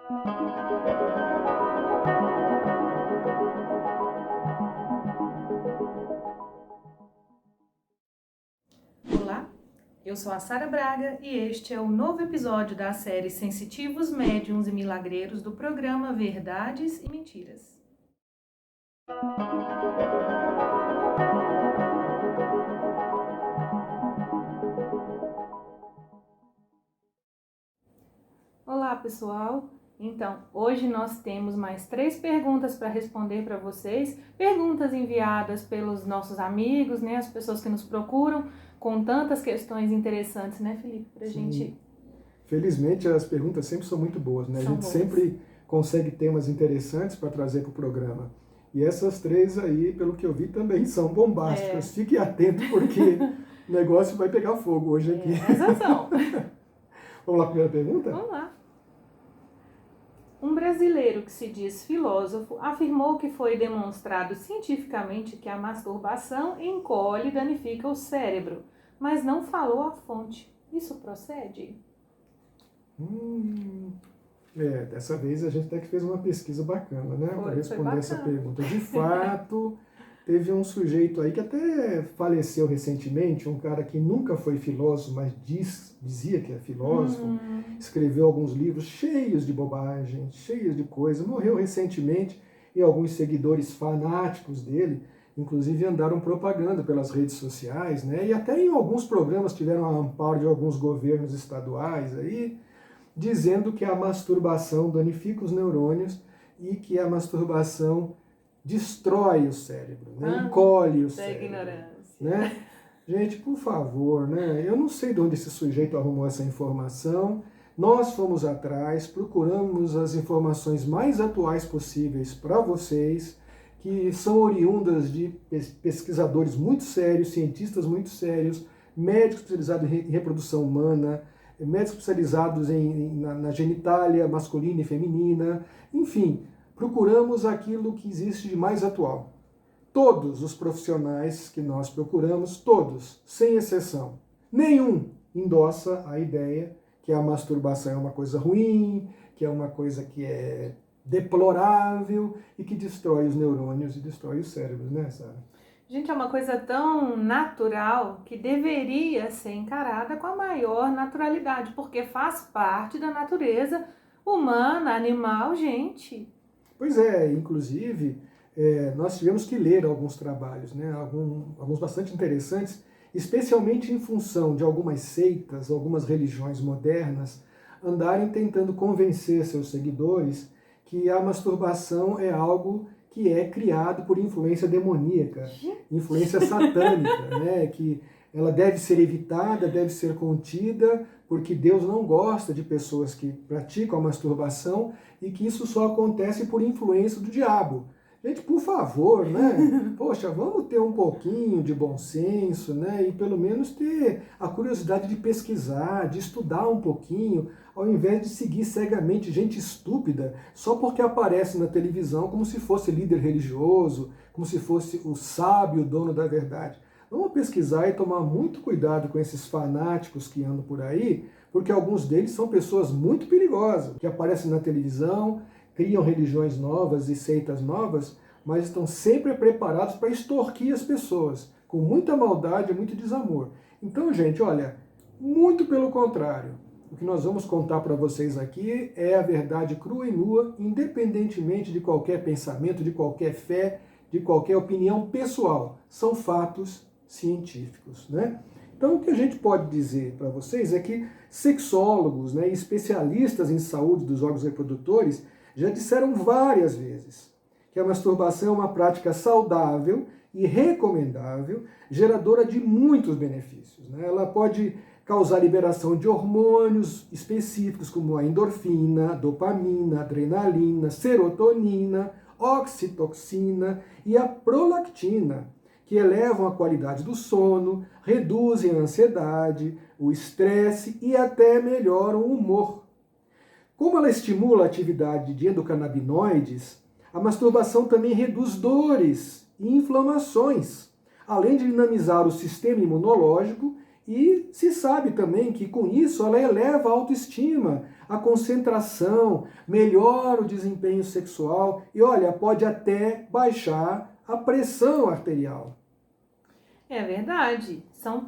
Olá, eu sou a Sara Braga e este é o novo episódio da série Sensitivos, Médiuns e Milagreiros do programa Verdades e Mentiras. Olá, pessoal! Então, hoje nós temos mais 3 perguntas para responder para vocês. Perguntas enviadas pelos nossos amigos, né? As pessoas que nos procuram com tantas questões interessantes, né, Felipe? Pra gente... Felizmente, as perguntas sempre são muito boas, né? A gente sempre consegue temas interessantes para trazer para o programa. E essas 3 aí, pelo que eu vi, também são bombásticas. Fique atento, porque o negócio vai pegar fogo hoje aqui. Essas são. Vamos lá, primeira pergunta? Vamos lá. Um brasileiro que se diz filósofo afirmou que foi demonstrado cientificamente que a masturbação encolhe e danifica o cérebro, mas não falou a fonte. Isso procede? Dessa vez a gente até que fez uma pesquisa bacana, né? Para responder essa pergunta. De fato, teve um sujeito aí que até faleceu recentemente, um cara que nunca foi filósofo, mas dizia que é filósofo, escreveu alguns livros cheios de bobagem, cheios de coisa, morreu recentemente e alguns seguidores fanáticos dele, inclusive andaram propaganda pelas redes sociais, né? E até em alguns programas tiveram a amparo de alguns governos estaduais aí, dizendo que a masturbação danifica os neurônios e que a masturbação destrói o cérebro, né? Encolhe o cérebro. Ignorância. Né? Gente, por favor, né? Eu não sei de onde esse sujeito arrumou essa informação. Nós fomos atrás, procuramos as informações mais atuais possíveis para vocês, que são oriundas de pesquisadores muito sérios, cientistas muito sérios, médicos especializados em reprodução humana, médicos especializados na genitália masculina e feminina, enfim, procuramos aquilo que existe de mais atual. Todos os profissionais que nós procuramos, todos, sem exceção, nenhum endossa a ideia que a masturbação é uma coisa ruim, que é uma coisa que é deplorável e que destrói os neurônios e destrói os cérebros, né, Sara? Gente, é uma coisa tão natural que deveria ser encarada com a maior naturalidade, porque faz parte da natureza humana, animal, gente. Pois é, inclusive, nós tivemos que ler alguns trabalhos, né, alguns bastante interessantes, especialmente em função de algumas seitas, algumas religiões modernas, andarem tentando convencer seus seguidores que a masturbação é algo que é criado por influência demoníaca, influência satânica, né? Que ela deve ser evitada, deve ser contida, porque Deus não gosta de pessoas que praticam a masturbação e que isso só acontece por influência do diabo. Gente, por favor, né? Poxa, vamos ter um pouquinho de bom senso, né? E pelo menos ter a curiosidade de pesquisar, de estudar um pouquinho, ao invés de seguir cegamente gente estúpida só porque aparece na televisão como se fosse líder religioso, como se fosse o sábio, dono da verdade. Vamos pesquisar e tomar muito cuidado com esses fanáticos que andam por aí, porque alguns deles são pessoas muito perigosas, que aparecem na televisão, criam religiões novas e seitas novas, mas estão sempre preparados para extorquir as pessoas, com muita maldade e muito desamor. Então, gente, olha, muito pelo contrário. O que nós vamos contar para vocês aqui é a verdade crua e nua, independentemente de qualquer pensamento, de qualquer fé, de qualquer opinião pessoal. São fatos científicos, né? Então, o que a gente pode dizer para vocês é que sexólogos, né, especialistas em saúde dos órgãos reprodutores já disseram várias vezes que a masturbação é uma prática saudável e recomendável, geradora de muitos benefícios, né? Ela pode causar liberação de hormônios específicos como a endorfina, dopamina, adrenalina, serotonina, oxitocina e a prolactina, que elevam a qualidade do sono, reduzem a ansiedade, o estresse e até melhoram o humor. Como ela estimula a atividade de endocannabinoides, a masturbação também reduz dores e inflamações, além de dinamizar o sistema imunológico, e se sabe também que com isso ela eleva a autoestima, a concentração, melhora o desempenho sexual e, olha, pode até baixar a pressão arterial. É verdade.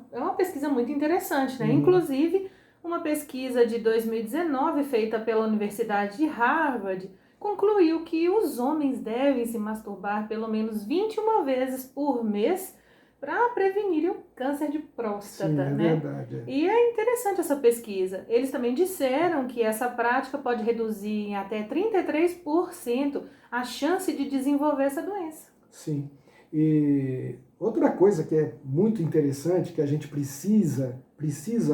É uma pesquisa muito interessante, né? Inclusive, uma pesquisa de 2019 feita pela Universidade de Harvard concluiu que os homens devem se masturbar pelo menos 21 vezes por mês para prevenir o câncer de próstata, Sim, né? Verdade. E é interessante essa pesquisa. Eles também disseram que essa prática pode reduzir em até 33% a chance de desenvolver essa doença. Sim. E outra coisa que é muito interessante, que a gente precisa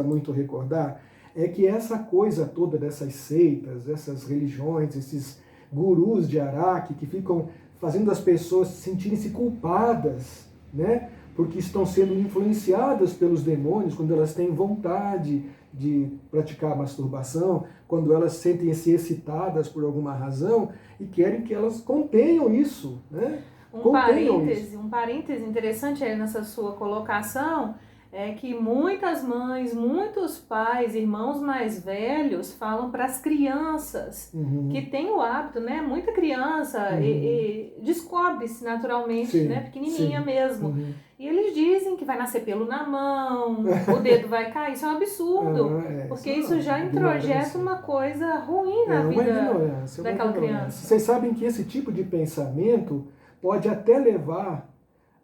muito recordar, é que essa coisa toda dessas seitas, essas religiões, esses gurus de Araque que ficam fazendo as pessoas sentirem-se culpadas, né? Porque estão sendo influenciadas pelos demônios quando elas têm vontade de praticar masturbação, quando elas sentem-se excitadas por alguma razão e querem que elas contenham isso, né? Um parêntese interessante aí nessa sua colocação é que muitas mães, muitos pais, irmãos mais velhos falam para as crianças que têm o hábito, né? Muita criança e descobre-se naturalmente, Sim, né? Pequenininha sim. mesmo. E eles dizem que vai nascer pelo na mão, o dedo vai cair. Isso é um absurdo, porque isso já introjeta uma coisa ruim na vida daquela criança. Vocês sabem que esse tipo de pensamento pode até levar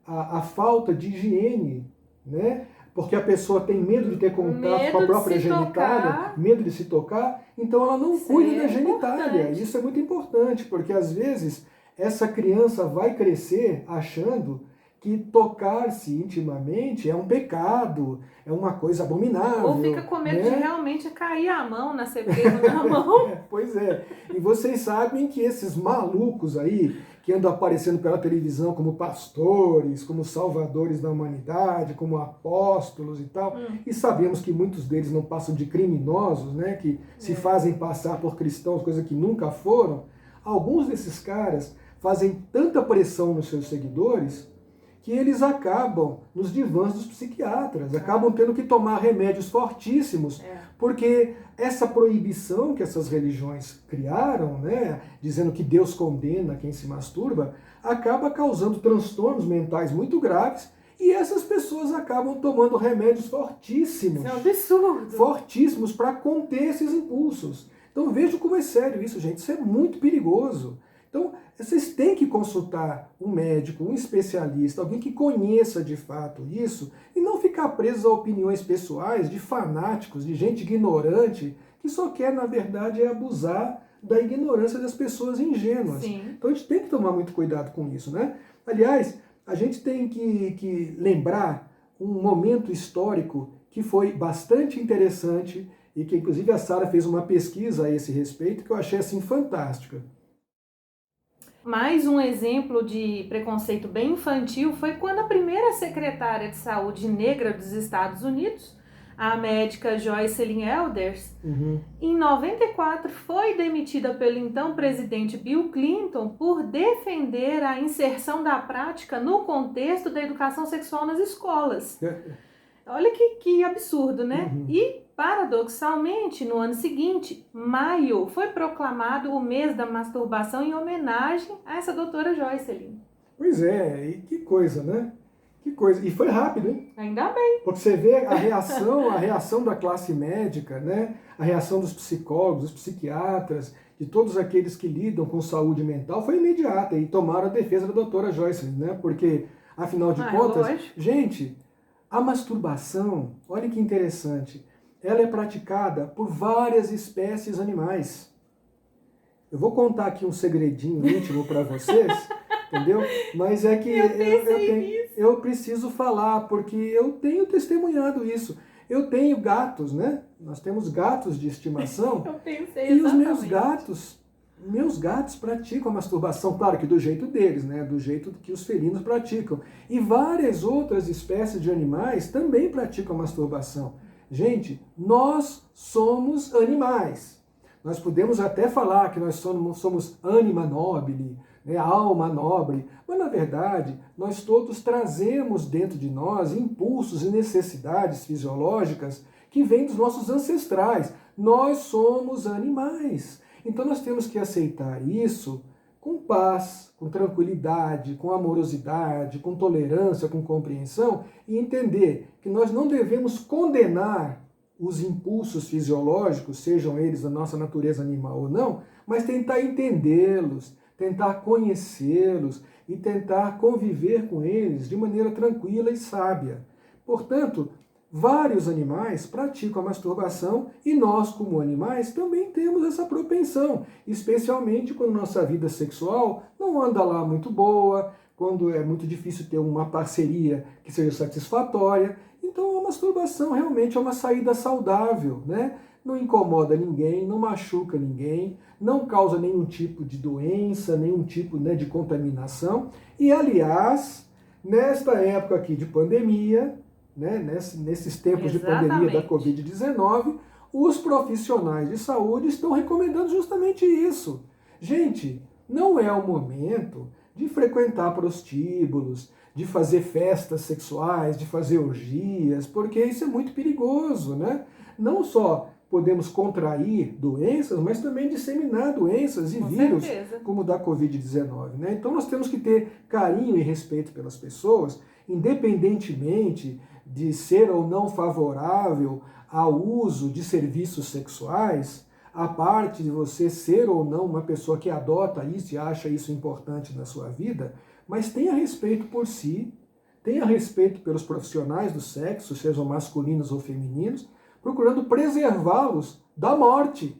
à falta de higiene, né? Porque a pessoa tem medo de ter contato com a própria genitália, medo de se tocar, então ela não cuida da genitália. Isso é muito importante, porque às vezes essa criança vai crescer achando que tocar-se intimamente é um pecado, é uma coisa abominável. Ou fica com medo de realmente cair a mão, nascer pelo na mão. Pois é. E vocês sabem que esses malucos aí, que andam aparecendo pela televisão como pastores, como salvadores da humanidade, como apóstolos e tal, e sabemos que muitos deles não passam de criminosos, né, que se fazem passar por cristãos, coisa que nunca foram. Alguns desses caras fazem tanta pressão nos seus seguidores que eles acabam nos divãs dos psiquiatras, acabam tendo que tomar remédios fortíssimos, porque essa proibição que essas religiões criaram, né, dizendo que Deus condena quem se masturba, acaba causando transtornos mentais muito graves e essas pessoas acabam tomando remédios fortíssimos. Isso é um absurdo. Fortíssimos para conter esses impulsos. Então vejam como é sério isso, gente. Isso é muito perigoso. Então, vocês têm que consultar um médico, um especialista, alguém que conheça de fato isso, e não ficar presos a opiniões pessoais de fanáticos, de gente ignorante, que só quer, na verdade, abusar da ignorância das pessoas ingênuas. Sim. Então a gente tem que tomar muito cuidado com isso, né? Aliás, a gente tem que lembrar um momento histórico que foi bastante interessante e que, inclusive, a Sara fez uma pesquisa a esse respeito que eu achei, assim, fantástica. Mais um exemplo de preconceito bem infantil foi quando a primeira secretária de saúde negra dos Estados Unidos, a médica Joycelyn Elders, em 94 foi demitida pelo então presidente Bill Clinton por defender a inserção da prática no contexto da educação sexual nas escolas. Olha que absurdo, né? E, paradoxalmente, no ano seguinte, maio, foi proclamado o mês da masturbação em homenagem a essa doutora Joycelyn. Pois é, e que coisa, né? Que coisa. E foi rápido, hein? Ainda bem. Porque você vê a reação da classe médica, né? A reação dos psicólogos, dos psiquiatras, de todos aqueles que lidam com saúde mental foi imediata e tomaram a defesa da doutora Joycelyn, né? Porque, afinal de contas, gente, a masturbação, olha que interessante, ela é praticada por várias espécies animais. Eu vou contar aqui um segredinho íntimo para vocês, entendeu? Mas é que eu preciso falar, porque eu tenho testemunhado isso. Eu tenho gatos, né? Nós temos gatos de estimação. Eu pensei e exatamente. os meus gatos praticam a masturbação, claro que do jeito deles, né? Do jeito que os felinos praticam. E várias outras espécies de animais também praticam a masturbação. Gente, nós somos animais. Nós podemos até falar que nós somos anima nobile, né, alma nobre, mas na verdade nós todos trazemos dentro de nós impulsos e necessidades fisiológicas que vêm dos nossos ancestrais. Nós somos animais. Então nós temos que aceitar isso com paz, com tranquilidade, com amorosidade, com tolerância, com compreensão e entender que nós não devemos condenar os impulsos fisiológicos, sejam eles da nossa natureza animal ou não, mas tentar entendê-los, tentar conhecê-los e tentar conviver com eles de maneira tranquila e sábia. Portanto, vários animais praticam a masturbação e nós, como animais, também temos essa propensão, especialmente quando nossa vida sexual não anda lá muito boa, quando é muito difícil ter uma parceria que seja satisfatória. Então a masturbação realmente é uma saída saudável, né? Não incomoda ninguém, não machuca ninguém, não causa nenhum tipo de doença, nenhum tipo, né, de contaminação. E, aliás, nesta época aqui de pandemia, né, nesses tempos de pandemia da Covid-19, os profissionais de saúde estão recomendando justamente isso. Gente, não é o momento de frequentar prostíbulos, de fazer festas sexuais, de fazer orgias, porque isso é muito perigoso, né? Não só podemos contrair doenças, mas também disseminar doenças e vírus, como o da Covid-19, né? Então nós temos que ter carinho e respeito pelas pessoas, independentemente de ser ou não favorável ao uso de serviços sexuais, a parte de você ser ou não uma pessoa que adota isso e acha isso importante na sua vida, mas tenha respeito por si, tenha respeito pelos profissionais do sexo, sejam masculinos ou femininos, procurando preservá-los da morte.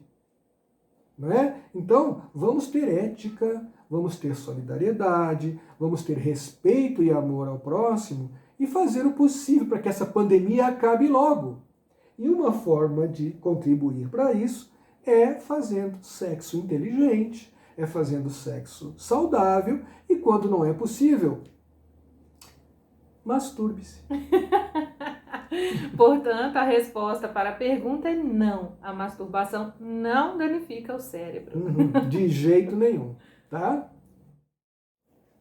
Né? Então, vamos ter ética, vamos ter solidariedade, vamos ter respeito e amor ao próximo e fazer o possível para que essa pandemia acabe logo. E uma forma de contribuir para isso é fazendo sexo inteligente, é fazendo sexo saudável e, quando não é possível, masturbe-se. Portanto, a resposta para a pergunta é não. A masturbação não danifica o cérebro. De jeito nenhum, tá?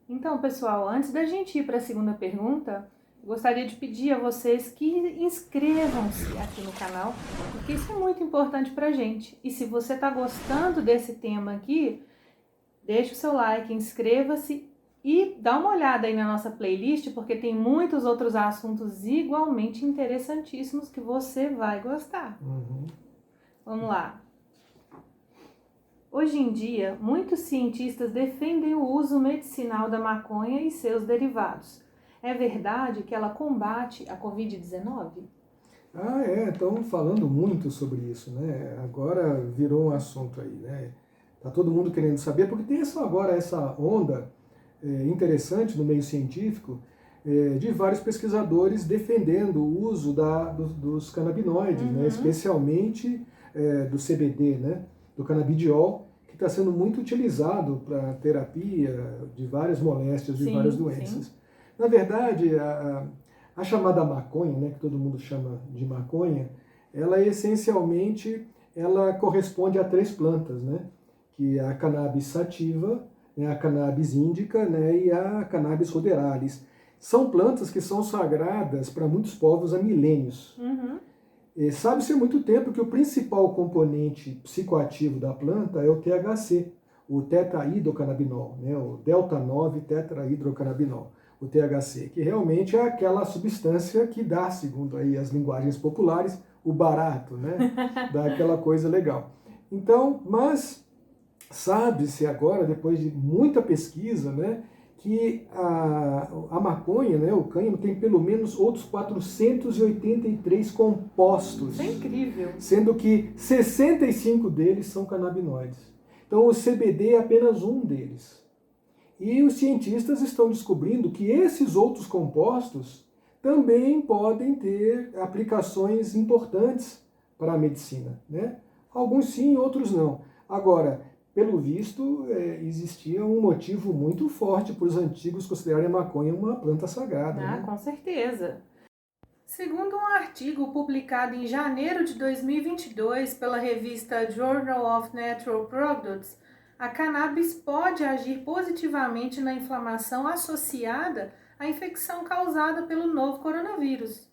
Então, pessoal, antes da gente ir para a segunda pergunta, gostaria de pedir a vocês que inscrevam-se aqui no canal, porque isso é muito importante para a gente. E se você está gostando desse tema aqui, deixe o seu like, inscreva-se e dá uma olhada aí na nossa playlist, porque tem muitos outros assuntos igualmente interessantíssimos que você vai gostar. Vamos lá. Hoje em dia, muitos cientistas defendem o uso medicinal da maconha e seus derivados. É verdade que ela combate a Covid-19? Estão falando muito sobre isso, né? Agora virou um assunto aí, né? Tá todo mundo querendo saber, porque tem agora essa onda interessante no meio científico de vários pesquisadores defendendo o uso dos canabinoides, né? Especialmente do CBD, né? Do canabidiol, que está sendo muito utilizado para terapia de várias moléstias, de várias doenças. Sim. Na verdade, a chamada maconha, né, que todo mundo chama de maconha, ela essencialmente corresponde a 3 plantas, né? Que é a cannabis sativa, né, a cannabis indica, né, e a cannabis ruderalis. São plantas que são sagradas para muitos povos há milênios. Sabe-se há muito tempo que o principal componente psicoativo da planta é o THC, o tetrahidrocannabinol, né, o delta-9 tetrahidrocannabinol, o THC, que realmente é aquela substância que dá, segundo aí as linguagens populares, o barato, né, dá aquela coisa legal. Então, mas sabe-se agora, depois de muita pesquisa, né, que a maconha, né, o cânhamo, tem pelo menos outros 483 compostos. Isso é incrível. Sendo que 65 deles são canabinoides. Então o CBD é apenas um deles. E os cientistas estão descobrindo que esses outros compostos também podem ter aplicações importantes para a medicina, né? Alguns sim, outros não. Agora, pelo visto, existia um motivo muito forte para os antigos considerarem a maconha uma planta sagrada. Né? Com certeza. Segundo um artigo publicado em janeiro de 2022 pela revista Journal of Natural Products, a cannabis pode agir positivamente na inflamação associada à infecção causada pelo novo coronavírus.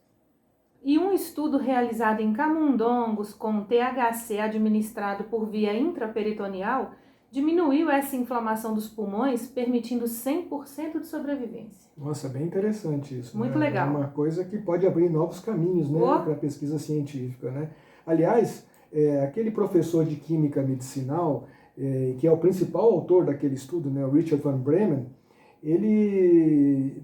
E um estudo realizado em camundongos com THC administrado por via intraperitoneal diminuiu essa inflamação dos pulmões, permitindo 100% de sobrevivência. Nossa, bem interessante isso. Muito né? legal. É uma coisa que pode abrir novos caminhos, né, para a pesquisa científica, né? Aliás, aquele professor de química medicinal, que é o principal autor daquele estudo, né, o Richard Van Bremen, ele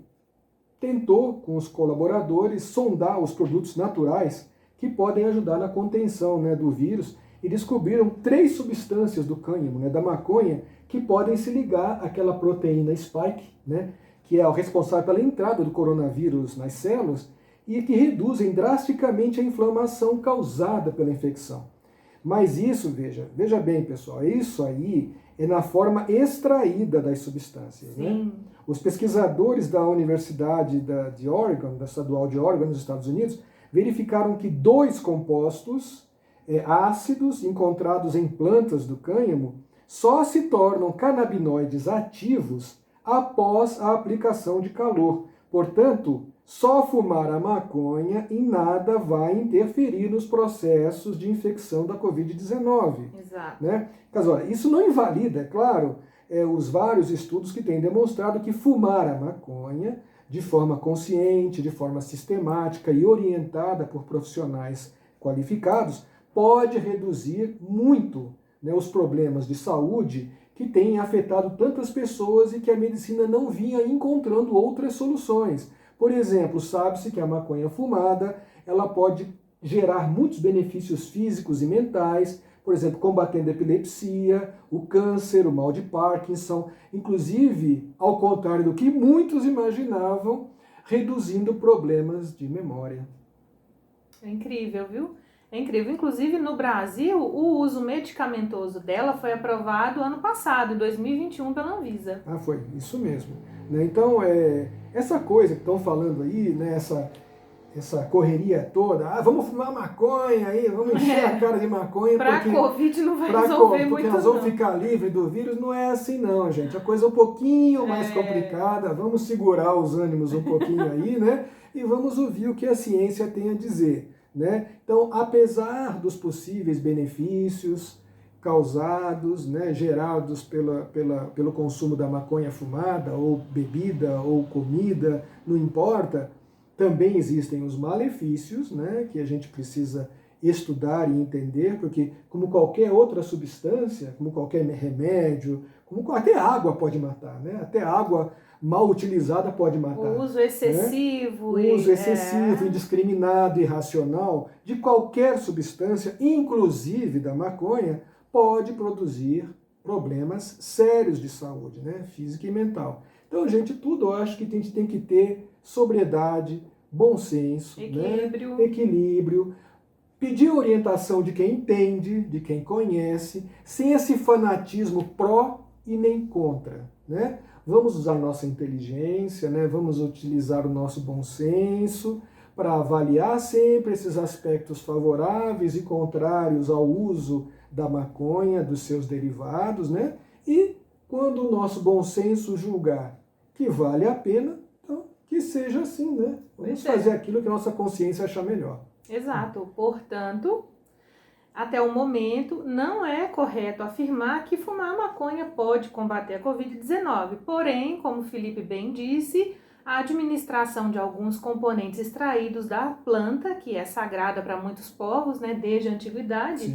tentou, com os colaboradores, sondar os produtos naturais que podem ajudar na contenção, né, do vírus, e descobriram 3 substâncias do cânhamo, né, da maconha, que podem se ligar àquela proteína spike, né, que é o responsável pela entrada do coronavírus nas células e que reduzem drasticamente a inflamação causada pela infecção. Mas isso, veja bem, pessoal, isso aí é na forma extraída das substâncias. Né? Os pesquisadores da Universidade de Oregon, da Estadual de Oregon, nos Estados Unidos, verificaram que 2 compostos ácidos encontrados em plantas do cânhamo só se tornam canabinoides ativos após a aplicação de calor. Portanto, só fumar a maconha em nada vai interferir nos processos de infecção da Covid-19. Exato. Né? Olha, isso não invalida, é claro, os vários estudos que têm demonstrado que fumar a maconha de forma consciente, de forma sistemática e orientada por profissionais qualificados pode reduzir muito, né, os problemas de saúde que têm afetado tantas pessoas e que a medicina não vinha encontrando outras soluções. Por exemplo, sabe-se que a maconha fumada ela pode gerar muitos benefícios físicos e mentais, por exemplo, combatendo a epilepsia, o câncer, o mal de Parkinson, inclusive, ao contrário do que muitos imaginavam, reduzindo problemas de memória. É incrível, viu? É incrível. Inclusive, no Brasil, o uso medicamentoso dela foi aprovado ano passado, em 2021, pela Anvisa. Ah, foi. Isso mesmo. Né? Então, essa coisa que estão falando aí, né, essa correria toda, vamos fumar maconha aí, vamos encher a cara de maconha. Para a Covid não vai resolver muito, porque nós vamos ficar livres do vírus. Não é assim não, gente. A coisa é um pouquinho mais complicada. Vamos segurar os ânimos um pouquinho aí, né? E vamos ouvir o que a ciência tem a dizer. Né? Então, apesar dos possíveis benefícios causados, né, gerados pelo consumo da maconha fumada, ou bebida, ou comida, não importa, também existem os malefícios, né, que a gente precisa estudar e entender, porque como qualquer outra substância, como qualquer remédio, até água pode matar, né? Até água mal utilizada pode matar. O uso excessivo. Né? O uso excessivo, indiscriminado, irracional de qualquer substância, inclusive da maconha, pode produzir problemas sérios de saúde, né? Física e mental. Então, gente, tudo eu acho que a gente tem que ter sobriedade, bom senso, equilíbrio, pedir orientação de quem entende, de quem conhece, sem esse fanatismo pró e nem contra, né? Vamos usar nossa inteligência, né? Vamos utilizar o nosso bom senso para avaliar sempre esses aspectos favoráveis e contrários ao uso da maconha, dos seus derivados, né? E quando o nosso bom senso julgar que vale a pena, então que seja assim, né? Vamos fazer aquilo que a nossa consciência achar melhor. Exato. Portanto, até o momento, não é correto afirmar que fumar maconha pode combater a Covid-19. Porém, como o Felipe bem disse, a administração de alguns componentes extraídos da planta, que é sagrada para muitos povos, né, desde a antiguidade,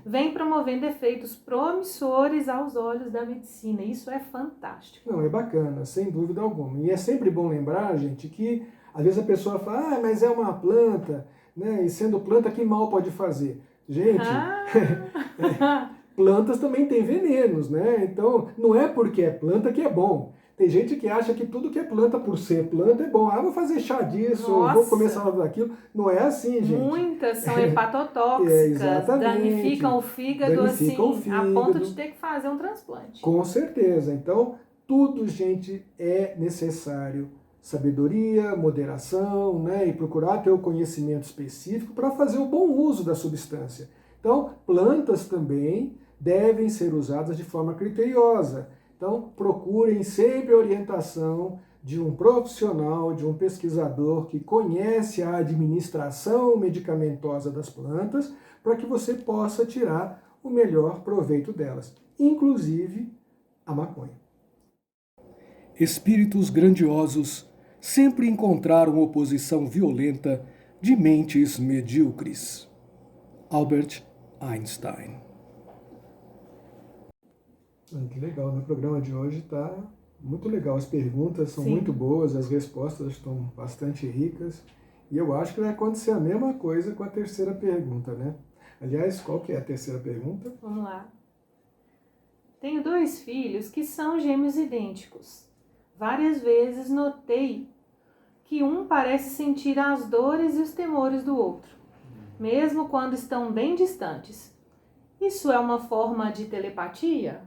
vem promovendo efeitos promissores aos olhos da medicina. Isso é fantástico. Não, é bacana, sem dúvida alguma. E é sempre bom lembrar, gente, que às vezes a pessoa fala, mas é uma planta, né? E sendo planta, que mal pode fazer? Gente, plantas também têm venenos, né? Então, não é porque é planta que é bom. Tem gente que acha que tudo que é planta, por ser planta, é bom. Vou fazer chá disso, vou comer salada daquilo. Não é assim, gente. Muitas são hepatotóxicas, danificam o fígado, a ponto de ter que fazer um transplante. Com certeza. Então, tudo, gente, é necessário. Sabedoria, moderação, né, e procurar ter o conhecimento específico para fazer o bom uso da substância. Então, plantas também devem ser usadas de forma criteriosa. Então, procurem sempre a orientação de um profissional, de um pesquisador que conhece a administração medicamentosa das plantas, para que você possa tirar o melhor proveito delas, inclusive a maconha. Espíritos grandiosos sempre encontraram oposição violenta de mentes medíocres. Albert Einstein. Que legal, no programa de hoje está muito legal. As perguntas são Sim. muito boas, as respostas estão bastante ricas. E eu acho que vai acontecer a mesma coisa com a terceira pergunta, né? Aliás, qual que é a terceira pergunta? Vamos lá. Tenho 2 filhos que são gêmeos idênticos. Várias vezes notei que um parece sentir as dores e os temores do outro, mesmo quando estão bem distantes. Isso é uma forma de telepatia?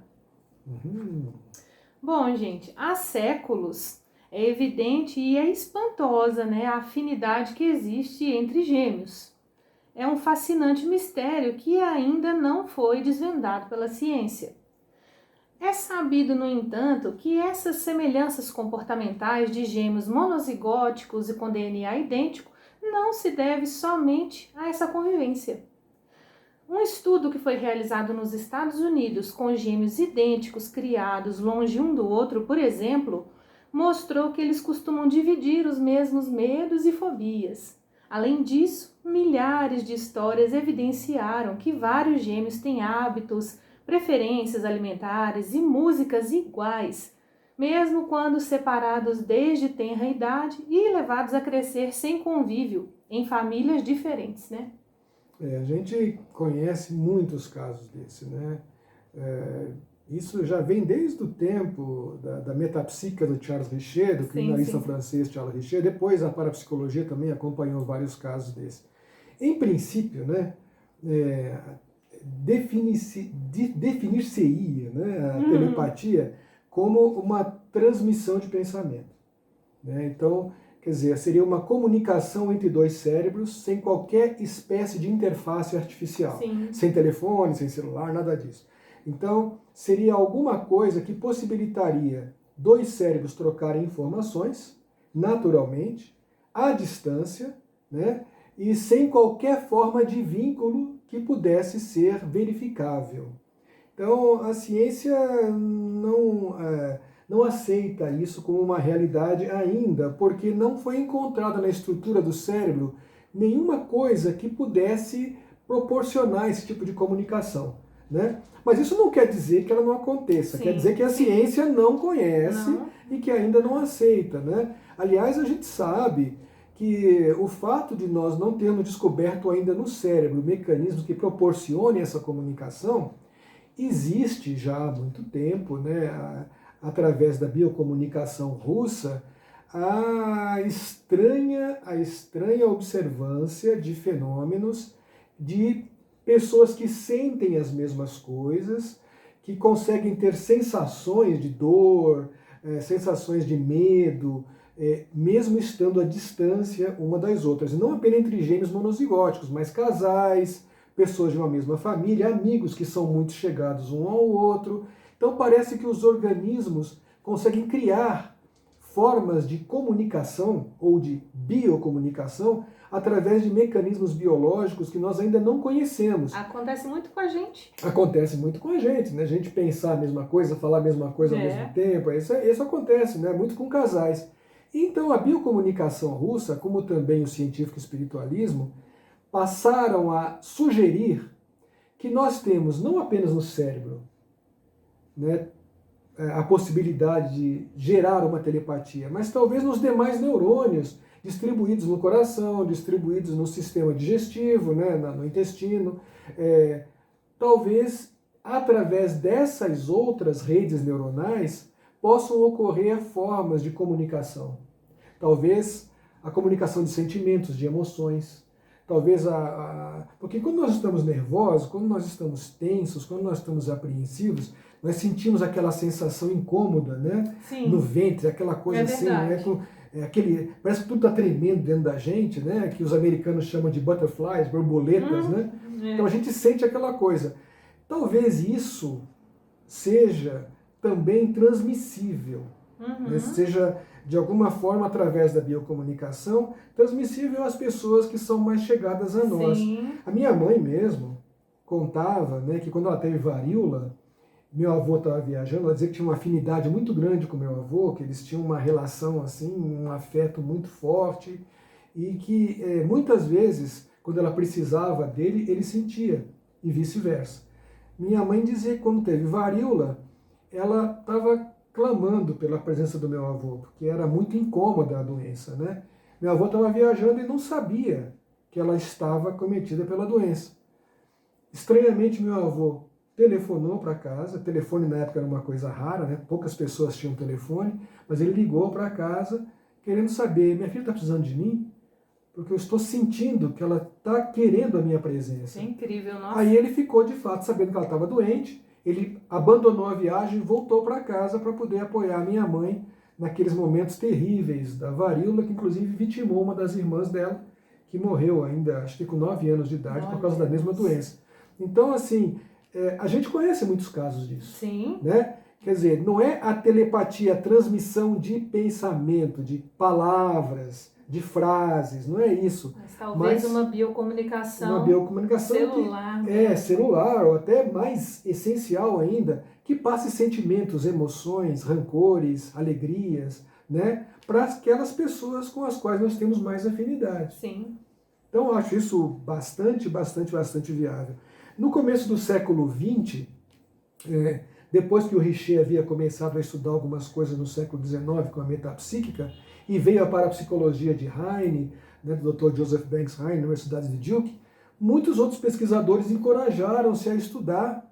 Bom, gente, há séculos é evidente e é espantosa, né, a afinidade que existe entre gêmeos. É um fascinante mistério que ainda não foi desvendado pela ciência. É sabido, no entanto, que essas semelhanças comportamentais de gêmeos monozigóticos e com DNA idêntico não se deve somente a essa convivência. Um estudo que foi realizado nos Estados Unidos com gêmeos idênticos criados longe um do outro, por exemplo, mostrou que eles costumam dividir os mesmos medos e fobias. Além disso, milhares de histórias evidenciaram que vários gêmeos têm hábitos, preferências alimentares e músicas iguais, mesmo quando separados desde tenra idade e levados a crescer sem convívio, em famílias diferentes, né? A gente conhece muitos casos desse, né? Isso já vem desde o tempo da metapsíquica do Charles Richer, do criminalista francês Charles Richer. Depois a parapsicologia também acompanhou vários casos desses. Em princípio, né, definir-se-ia, né, a telepatia como uma transmissão de pensamento, né? Então, quer dizer, seria uma comunicação entre 2 cérebros sem qualquer espécie de interface artificial. Sim. Sem telefone, sem celular, nada disso. Então, seria alguma coisa que possibilitaria 2 cérebros trocarem informações, naturalmente, à distância, né? E sem qualquer forma de vínculo que pudesse ser verificável. Então, a ciência não aceita isso como uma realidade ainda, porque não foi encontrada na estrutura do cérebro nenhuma coisa que pudesse proporcionar esse tipo de comunicação, né? Mas isso não quer dizer que ela não aconteça, quer dizer que a ciência não conhece e que ainda não aceita, né? Aliás, a gente sabe que o fato de nós não termos descoberto ainda no cérebro mecanismos que proporcionem essa comunicação existe já há muito tempo, né? Através da biocomunicação russa, a estranha observância de fenômenos de pessoas que sentem as mesmas coisas, que conseguem ter sensações de dor, sensações de medo, mesmo estando à distância uma das outras. E não apenas entre gêmeos monozigóticos, mas casais, pessoas de uma mesma família, amigos que são muito chegados um ao outro. Então parece que os organismos conseguem criar formas de comunicação ou de biocomunicação através de mecanismos biológicos que nós ainda não conhecemos. Acontece muito com a gente. Acontece muito com a gente, né? A gente pensar a mesma coisa, falar a mesma coisa ao mesmo tempo. Isso acontece, né? Muito com casais. Então a biocomunicação russa, como também o científico espiritualismo, passaram a sugerir que nós temos não apenas no cérebro, né, a possibilidade de gerar uma telepatia, mas talvez nos demais neurônios distribuídos no coração, distribuídos no sistema digestivo, né, no intestino. Talvez através dessas outras redes neuronais possam ocorrer formas de comunicação. Talvez a comunicação de sentimentos, de emoções. Talvez porque quando nós estamos nervosos, quando nós estamos tensos, quando nós estamos apreensivos, nós sentimos aquela sensação incômoda, né? Sim. No ventre, aquela coisa assim, né? Parece que tudo está tremendo dentro da gente, né? Que os americanos chamam de butterflies, borboletas, né? Então a gente sente aquela coisa. Talvez isso seja também transmissível, né? Seja de alguma forma através da biocomunicação, transmissível às pessoas que são mais chegadas a nós. Sim. A minha mãe mesmo contava, né, que quando ela teve varíola, meu avô estava viajando, ela dizia que tinha uma afinidade muito grande com meu avô, que eles tinham uma relação assim, um afeto muito forte, e que muitas vezes, quando ela precisava dele, ele sentia, e vice-versa. Minha mãe dizia que quando teve varíola, ela estava clamando pela presença do meu avô, porque era muito incômoda a doença, né? Meu avô estava viajando e não sabia que ela estava acometida pela doença. Estranhamente, meu avô telefonou para casa, telefone na época era uma coisa rara, né? Poucas pessoas tinham telefone, mas ele ligou para casa querendo saber, minha filha está precisando de mim? Porque eu estou sentindo que ela está querendo a minha presença. É incrível, nossa. Aí ele ficou, de fato, sabendo que ela estava doente, ele abandonou a viagem e voltou para casa para poder apoiar a minha mãe naqueles momentos terríveis da varíola, que inclusive vitimou uma das irmãs dela, que morreu ainda, acho que com 9 anos de idade, por causa da mesma doença. Então, assim, a gente conhece muitos casos disso. Sim. Né? Quer dizer, não é a telepatia, a transmissão de pensamento, de palavras, de frases, não é isso. Mas talvez uma biocomunicação celular. Celular, ou até mais essencial ainda, que passe sentimentos, emoções, rancores, alegrias, né, para aquelas pessoas com as quais nós temos mais afinidade. Sim. Então eu acho isso bastante viável. No começo do século XX, depois que o Richer havia começado a estudar algumas coisas no século XIX com a metapsíquica, e veio a parapsicologia de Heine, né, do Dr. Joseph Banks Heine, na Universidade de Duke, muitos outros pesquisadores encorajaram-se a estudar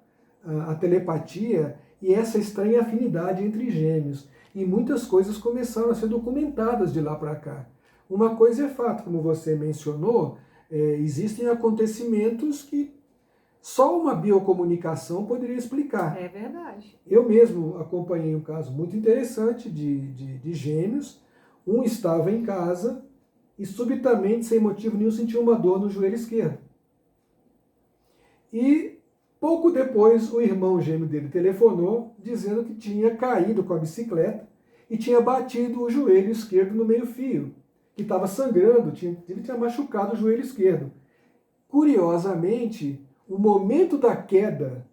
a telepatia e essa estranha afinidade entre gêmeos. E muitas coisas começaram a ser documentadas de lá para cá. Uma coisa é fato, como você mencionou, existem acontecimentos que só uma biocomunicação poderia explicar. É verdade. Eu mesmo acompanhei um caso muito interessante de gêmeos. Um estava em casa e subitamente, sem motivo nenhum, sentiu uma dor no joelho esquerdo. E pouco depois o irmão gêmeo dele telefonou dizendo que tinha caído com a bicicleta e tinha batido o joelho esquerdo no meio-fio, que estava sangrando, ele tinha machucado o joelho esquerdo. Curiosamente, o momento da queda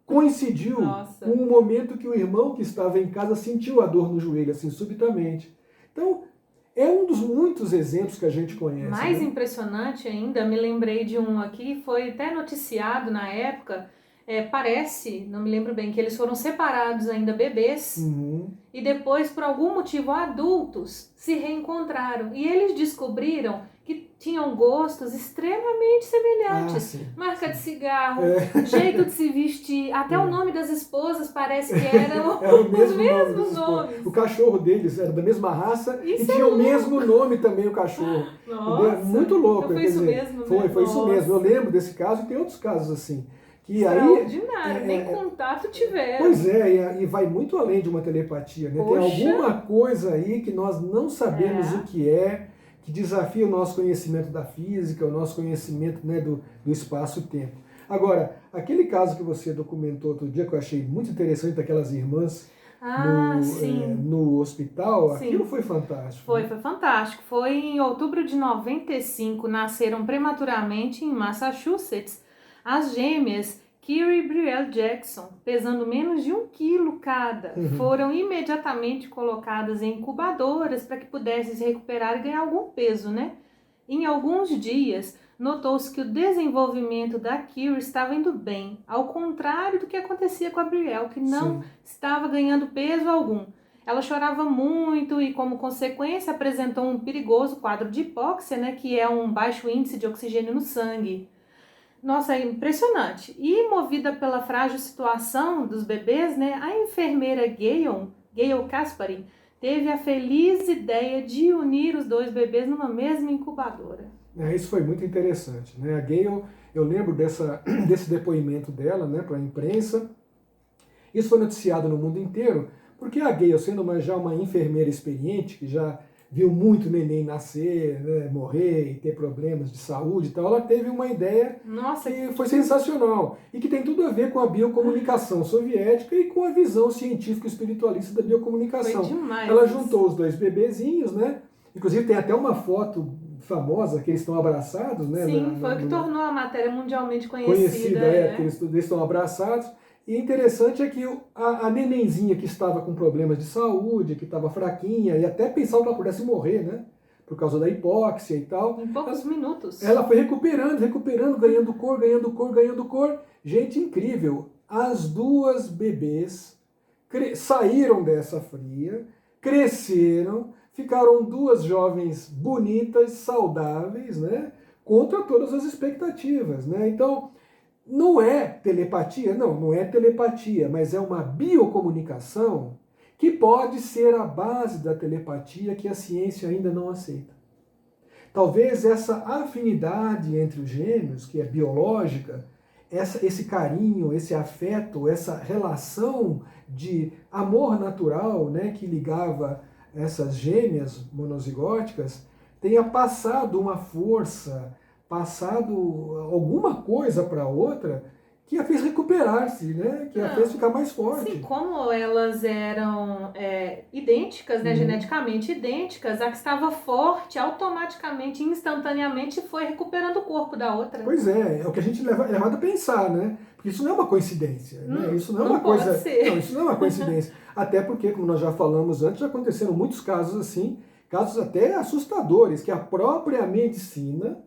coincidiu com o momento que o irmão que estava em casa sentiu a dor no joelho, assim, subitamente. Então, é um dos muitos exemplos que a gente conhece. Mais né? impressionante ainda, me lembrei de um aqui, foi até noticiado na época, parece, não me lembro bem, que eles foram separados ainda bebês, e depois, por algum motivo, adultos se reencontraram. E eles descobriram que tinham gostos extremamente semelhantes. Marca de cigarro, jeito de se vestir, até o nome das esposas parece que eram os mesmos nomes. O cachorro deles era da mesma raça e tinha o mesmo nome também, o cachorro. Nossa, muito louco. Então foi isso mesmo, né? Foi isso mesmo. Eu lembro desse caso e tem outros casos assim. Que extraordinário, nem contato tiveram. Pois e vai muito além de uma telepatia, né? Tem alguma coisa aí que nós não sabemos o que é, que desafia o nosso conhecimento da física, o nosso conhecimento, né, do espaço-tempo. Agora, aquele caso que você documentou outro dia, que eu achei muito interessante, daquelas irmãs no hospital, sim. Aquilo foi fantástico. Foi fantástico. Foi em outubro de 95, nasceram prematuramente em Massachusetts as gêmeas Kiri e Brielle Jackson, pesando menos de 1 quilo cada, foram imediatamente colocadas em incubadoras para que pudessem se recuperar e ganhar algum peso, né? Em alguns dias, notou-se que o desenvolvimento da Kiri estava indo bem, ao contrário do que acontecia com a Brielle, que não estava ganhando peso algum. Ela chorava muito e, como consequência, apresentou um perigoso quadro de hipóxia, né, que é um baixo índice de oxigênio no sangue. Nossa, é impressionante. E movida pela frágil situação dos bebês, né, a enfermeira Gayle Caspari, teve a feliz ideia de unir os 2 bebês numa mesma incubadora. Isso foi muito interessante, né? A Gayle, eu lembro desse depoimento dela, né, para a imprensa. Isso foi noticiado no mundo inteiro, porque a Gayle, sendo já uma enfermeira experiente, que já viu muito neném nascer, né, morrer e ter problemas de saúde e tal, ela teve uma ideia Nossa, que foi sensacional e que tem tudo a ver com a biocomunicação soviética e com a visão científica e espiritualista da biocomunicação. foi demais. Ela juntou os dois bebezinhos, né? Inclusive tem até uma foto famosa que eles estão abraçados, né? Sim, foi o que tornou a matéria mundialmente conhecida. Porque eles estão abraçados. E interessante é que a nenenzinha que estava com problemas de saúde, que estava fraquinha, e até pensava que ela pudesse morrer, né? Por causa da hipóxia e tal. Em poucos minutos. Ela foi recuperando, ganhando cor. Gente, incrível. As duas bebês saíram dessa fria, cresceram, ficaram duas jovens bonitas, saudáveis, né? Contra todas as expectativas, né? Então, não é telepatia? Não é telepatia, mas é uma biocomunicação que pode ser a base da telepatia que a ciência ainda não aceita. Talvez essa afinidade entre os gêmeos, que é biológica, esse carinho, esse afeto, essa relação de amor natural, né, que ligava essas gêmeas monozigóticas, tenha passado uma força, passado alguma coisa para outra que a fez recuperar-se, né? Que a fez ficar mais forte. Sim, como elas eram idênticas, né? Geneticamente idênticas, a que estava forte, automaticamente, instantaneamente, foi recuperando o corpo da outra. Pois é o que a gente é levado a pensar, né? Porque isso não é uma coincidência, né? Isso não é uma pode coisa. ser. Não, isso não é uma coincidência. Até porque, como nós já falamos antes, já aconteceram muitos casos assim, casos até assustadores, que a própria medicina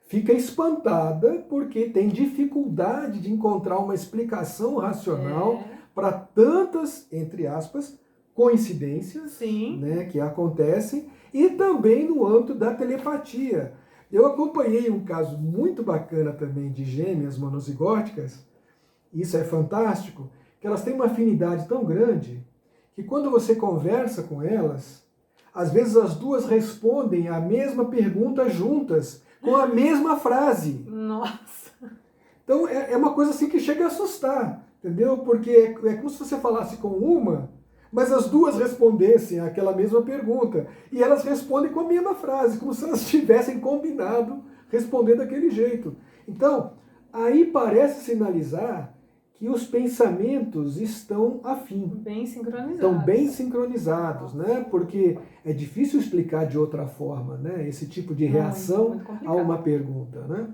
fica espantada porque tem dificuldade de encontrar uma explicação racional para tantas, entre aspas, coincidências, né, que acontecem, e também no âmbito da telepatia. Eu acompanhei um caso muito bacana também de gêmeas monozigóticas, isso é fantástico, que elas têm uma afinidade tão grande que quando você conversa com elas, às vezes as duas respondem a mesma pergunta juntas, com a mesma frase. Nossa! Então é uma coisa assim que chega a assustar, entendeu? Porque é como se você falasse com uma, mas as duas respondessem aquela mesma pergunta. E elas respondem com a mesma frase, como se elas tivessem combinado responder daquele jeito. Então, aí parece sinalizar que os pensamentos estão afim. Bem sincronizados. Estão bem sincronizados, né? Porque é difícil explicar de outra forma, né? Esse tipo de reação muito a uma pergunta, né?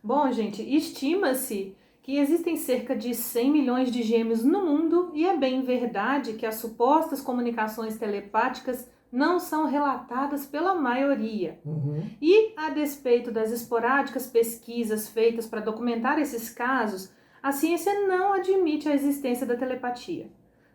Bom, gente, estima-se que existem cerca de 100 milhões de gêmeos no mundo e é bem verdade que as supostas comunicações telepáticas não são relatadas pela maioria. E, a despeito das esporádicas pesquisas feitas para documentar esses casos, a ciência não admite a existência da telepatia.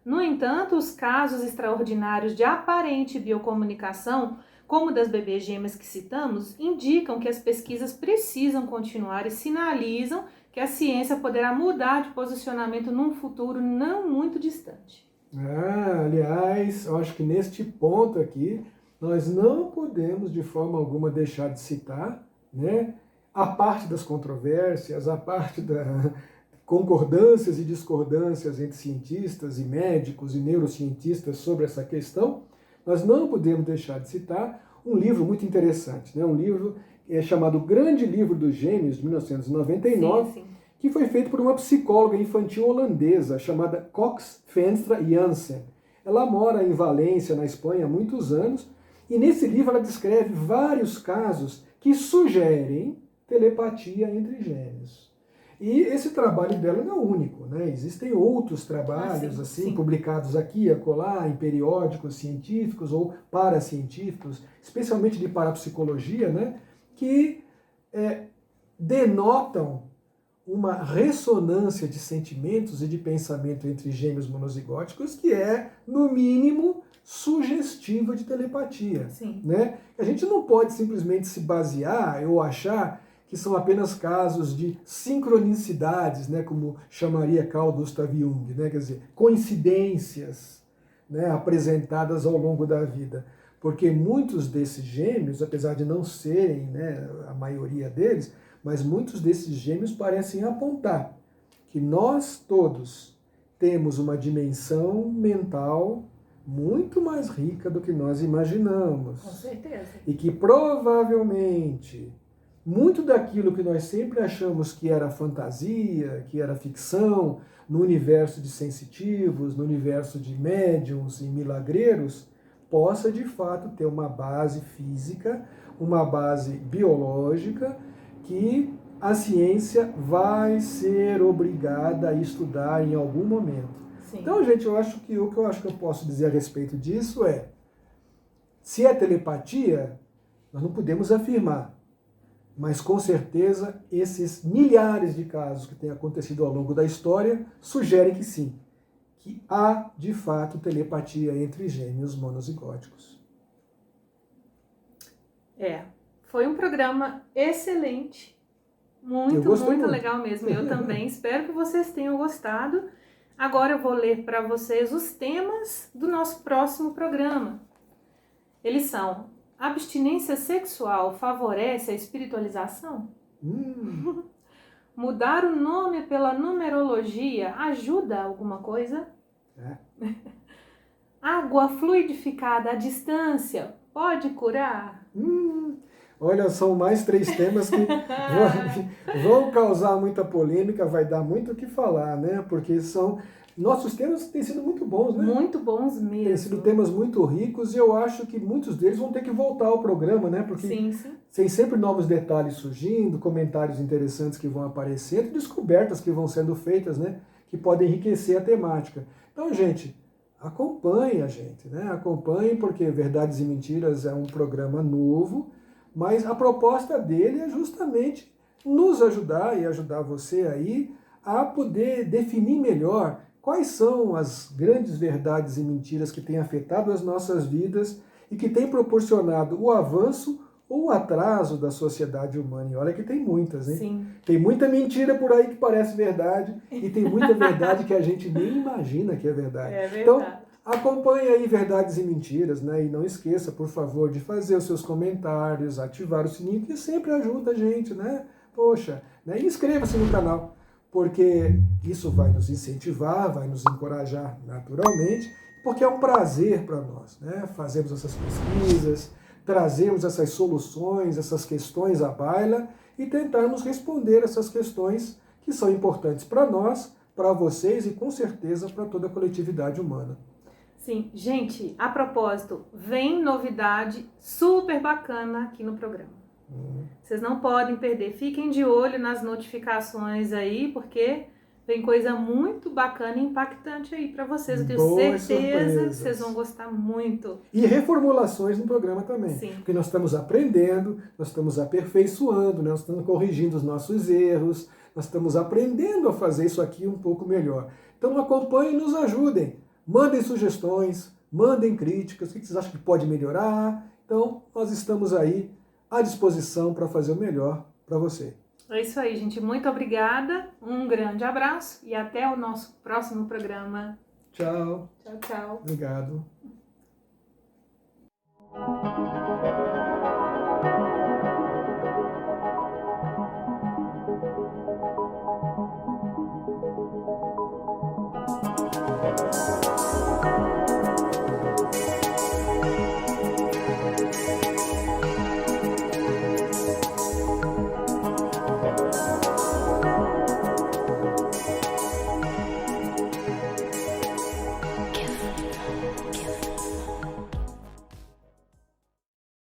No entanto, os casos extraordinários de aparente biocomunicação, como das bebês gêmeas que citamos, indicam que as pesquisas precisam continuar e sinalizam que a ciência poderá mudar de posicionamento num futuro não muito distante. Aliás, eu acho que neste ponto aqui, nós não podemos de forma alguma deixar de citar, né, a parte das controvérsias, a parte da concordâncias e discordâncias entre cientistas e médicos e neurocientistas sobre essa questão, nós não podemos deixar de citar um livro muito interessante, né? Um livro chamado Grande Livro dos Gêmeos, de 1999, que foi feito por uma psicóloga infantil holandesa chamada Cox Venstra Jansen. Ela mora em Valência, na Espanha, há muitos anos, e nesse livro ela descreve vários casos que sugerem telepatia entre gêmeos. E esse trabalho dela não é o único, né? Existem outros trabalhos publicados aqui e acolá em periódicos científicos ou paracientíficos, especialmente de parapsicologia, né? Que denotam uma ressonância de sentimentos e de pensamento entre gêmeos monozigóticos que é, no mínimo, sugestiva de telepatia. Né? A gente não pode simplesmente se basear ou achar que são apenas casos de sincronicidades, né, como chamaria Carl Gustav Jung, né, quer dizer, coincidências, né, apresentadas ao longo da vida. Porque muitos desses gêmeos, apesar de não serem, né, a maioria deles, mas muitos desses gêmeos parecem apontar que nós todos temos uma dimensão mental muito mais rica do que nós imaginamos. Com certeza. E que provavelmente muito daquilo que nós sempre achamos que era fantasia, que era ficção, no universo de sensitivos, no universo de médiums e milagreiros, possa de fato ter uma base física, uma base biológica, que a ciência vai ser obrigada a estudar em algum momento. Sim. Então, gente, eu acho que o que eu posso dizer a respeito disso é, se é telepatia, nós não podemos afirmar, mas com certeza esses milhares de casos que têm acontecido ao longo da história sugerem que sim, que há de fato telepatia entre gêmeos monozigóticos. Foi um programa excelente, muito legal mesmo. Eu também espero que vocês tenham gostado. Agora eu vou ler para vocês os temas do nosso próximo programa. Eles são: abstinência sexual favorece a espiritualização? Mudar o nome pela numerologia ajuda alguma coisa? Água fluidificada à distância pode curar? Olha, são mais 3 temas que vão causar muita polêmica, vai dar muito o que falar, né? Porque nossos temas têm sido muito bons, né? Muito bons mesmo. Têm sido temas muito ricos e eu acho que muitos deles vão ter que voltar ao programa, né? Porque sim. tem sempre novos detalhes surgindo, comentários interessantes que vão aparecendo, descobertas que vão sendo feitas, né? Que podem enriquecer a temática. Então, gente, acompanhe a gente, né? Acompanhe, porque Verdades e Mentiras é um programa novo, mas a proposta dele é justamente nos ajudar e ajudar você aí a poder definir melhor quais são as grandes verdades e mentiras que têm afetado as nossas vidas e que têm proporcionado o avanço ou o atraso da sociedade humana. E olha que tem muitas, hein? Sim. Tem muita mentira por aí que parece verdade e tem muita verdade que a gente nem imagina que é verdade. É verdade. Então, acompanhe aí Verdades e Mentiras, né? E não esqueça, por favor, de fazer os seus comentários, ativar o sininho, que sempre ajuda a gente, né? Poxa, né? E inscreva-se no canal, porque isso vai nos incentivar, vai nos encorajar naturalmente, porque é um prazer para nós, né? Fazermos essas pesquisas, trazermos essas soluções, essas questões à baila e tentarmos responder essas questões que são importantes para nós, para vocês e com certeza para toda a coletividade humana. Sim, gente, a propósito, vem novidade super bacana aqui no programa. Vocês não podem perder, fiquem de olho nas notificações aí, porque vem coisa muito bacana e impactante aí para vocês. Eu tenho Boas certeza surpresas. que vocês vão gostar muito. E reformulações no programa também. Sim. Porque nós estamos aprendendo, nós estamos aperfeiçoando, nós estamos corrigindo os nossos erros, nós estamos aprendendo a fazer isso aqui um pouco melhor. Então acompanhem e nos ajudem. Mandem sugestões, mandem críticas, o que vocês acham que pode melhorar. Então nós estamos aí à disposição para fazer o melhor para você. É isso aí, gente. Muito obrigada, um grande abraço e até o nosso próximo programa. Tchau. Tchau, tchau. Obrigado.